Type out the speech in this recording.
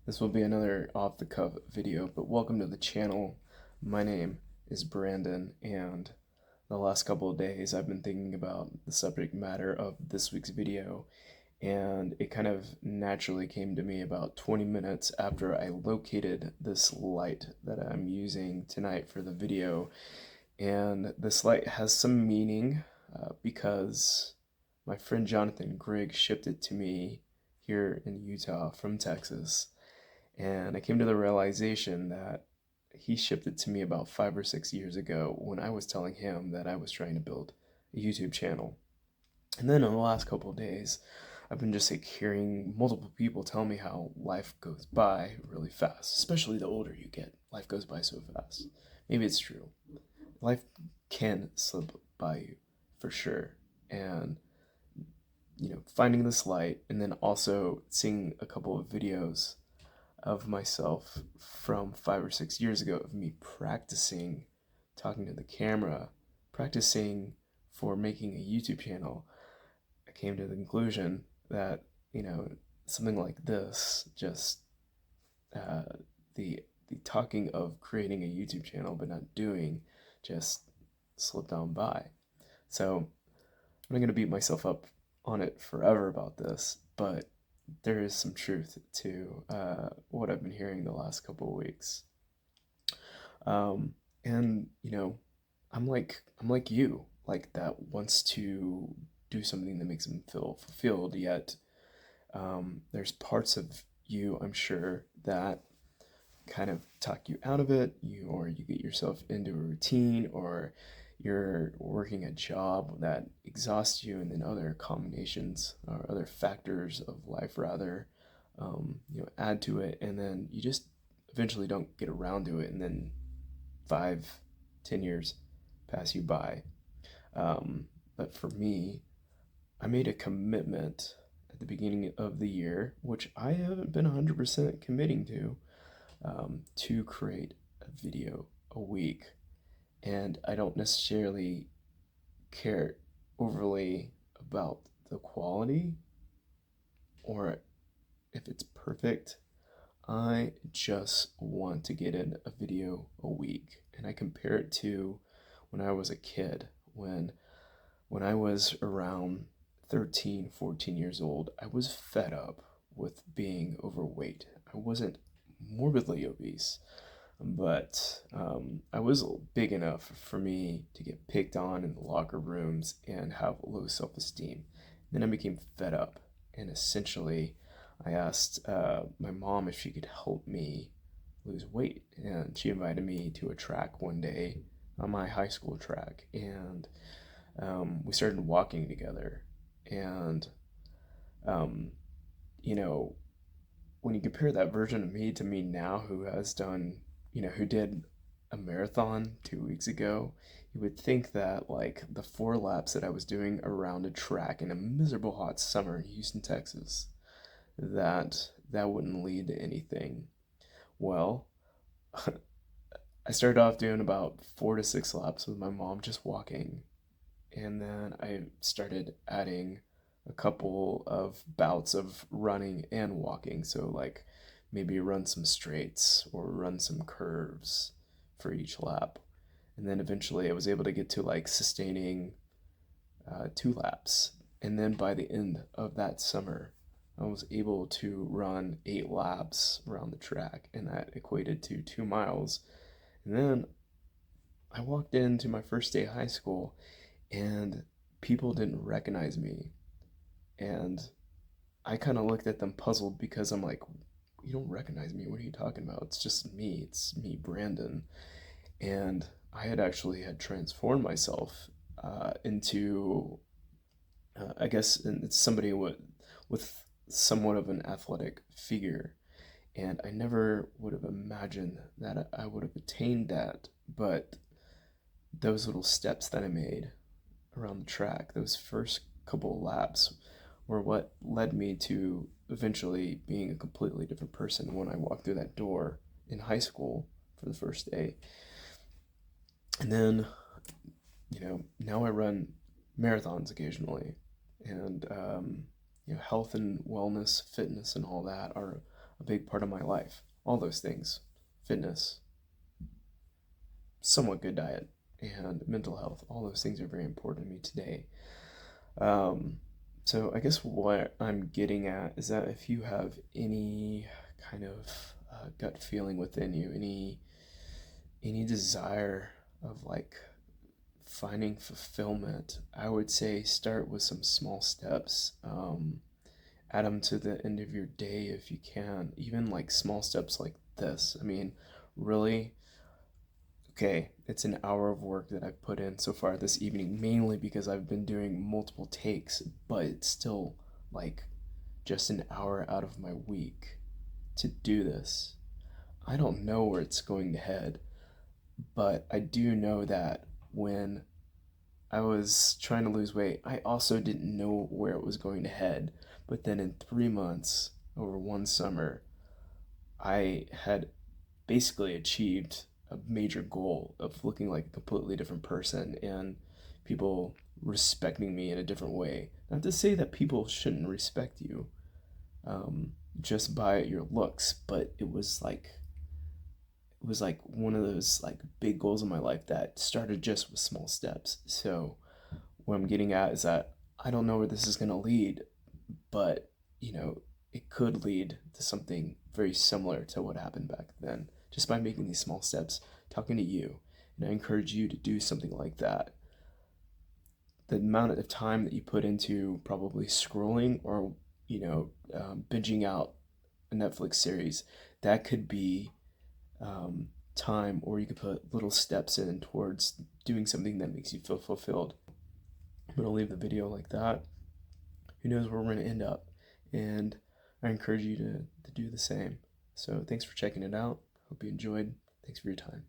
This will be another off the cuff video, but welcome to the channel. My name is Brandon, and the last couple of days I've been thinking about the subject matter of this week's video, and it kind of naturally came to me about 20 minutes after I located this light that I'm using tonight for the video. And this light has some meaning because my friend Jonathan Grigg shipped it to me here in Utah from Texas. And I came to the realization that he shipped it to me about 5 or 6 years ago when I was telling him that I was trying to build a YouTube channel. And then in the last couple of days, I've been just like hearing multiple people tell me how life goes by really fast, especially the older you get. Life goes by so fast. Maybe it's true. Life can slip by you for sure. And finding this light and then also seeing a couple of videos of myself from 5 or 6 years ago of me practicing talking to the camera, practicing for making a YouTube channel, I came to the conclusion that, something like this, just uh, the talking of creating a YouTube channel but not doing, just slipped on by. So I'm not going to beat myself up on it forever about this, but there is some truth to what I've been hearing the last couple of weeks. And I'm like you, like that wants to do something that makes them feel fulfilled. Yet there's parts of you, I'm sure, that kind of talk you out of it. You get yourself into a routine, or you're working a job that exhausts you, and then other combinations or other factors of life rather, add to it, and then you just eventually don't get around to it, and then 5, 10 years pass you by. But for me, I made a commitment at the beginning of the year, which I haven't been 100% committing to create a video a week. And I don't necessarily care overly about the quality or if it's perfect. I just want to get in a video a week. And I compare it to when I was a kid, when I was around 13, 14 years old, I was fed up with being overweight. I wasn't morbidly obese, but I was big enough for me to get picked on in the locker rooms and have low self esteem. Then I became fed up, and essentially, I asked my mom if she could help me lose weight, and she invited me to a track one day on my high school track, and we started walking together. And um, you know, when you compare that version of me to me now, who has done, who did a marathon 2 weeks ago, you would think that like the 4 laps that I was doing around a track in a miserable hot summer in Houston, Texas, that wouldn't lead to anything. Well, I started off doing about 4 to 6 laps with my mom just walking, and then I started adding a couple of bouts of running and walking. So, like, maybe run some straights or run some curves for each lap. And then eventually I was able to get to like sustaining 2 laps. And then by the end of that summer, I was able to run 8 laps around the track, and that equated to 2 miles. And then I walked into my first day of high school, and people didn't recognize me. And I kind of looked at them puzzled because I'm like, you don't recognize me. What are you talking about? It's just me. It's me, Brandon. And I had transformed myself into, I guess, it's somebody with somewhat of an athletic figure. And I never would have imagined that I would have attained that. But those little steps that I made around the track, those first couple of laps, were what led me to eventually being a completely different person when I walked through that door in high school for the first day. And then, now I run marathons occasionally, and health and wellness, fitness, and all that are a big part of my life. All those things, fitness, somewhat good diet, and mental health, all those things are very important to me today. Um, so I guess what I'm getting at is that if you have any kind of gut feeling within you, any desire of like finding fulfillment, I would say start with some small steps. Add them to the end of your day if you can. Even like small steps like this. I mean, really, okay, it's an hour of work that I've put in so far this evening, mainly because I've been doing multiple takes, but it's still like just an hour out of my week to do this. I don't know where it's going to head, but I do know that when I was trying to lose weight, I also didn't know where it was going to head. But then in 3 months, over one summer, I had basically achieved a major goal of looking like a completely different person and people respecting me in a different way. Not to say that people shouldn't respect you just by your looks, but it was like one of those like big goals in my life that started just with small steps. So what I'm getting at is that I don't know where this is going to lead, but it could lead to something very similar to what happened back then, just by making these small steps, talking to you. And I encourage you to do something like that. The amount of time that you put into probably scrolling or, binging out a Netflix series, that could be time, or you could put little steps in towards doing something that makes you feel fulfilled. I'm going to leave the video like that. Who knows where we're going to end up? And I encourage you to do the same. So thanks for checking it out. Hope you enjoyed. Thanks for your time.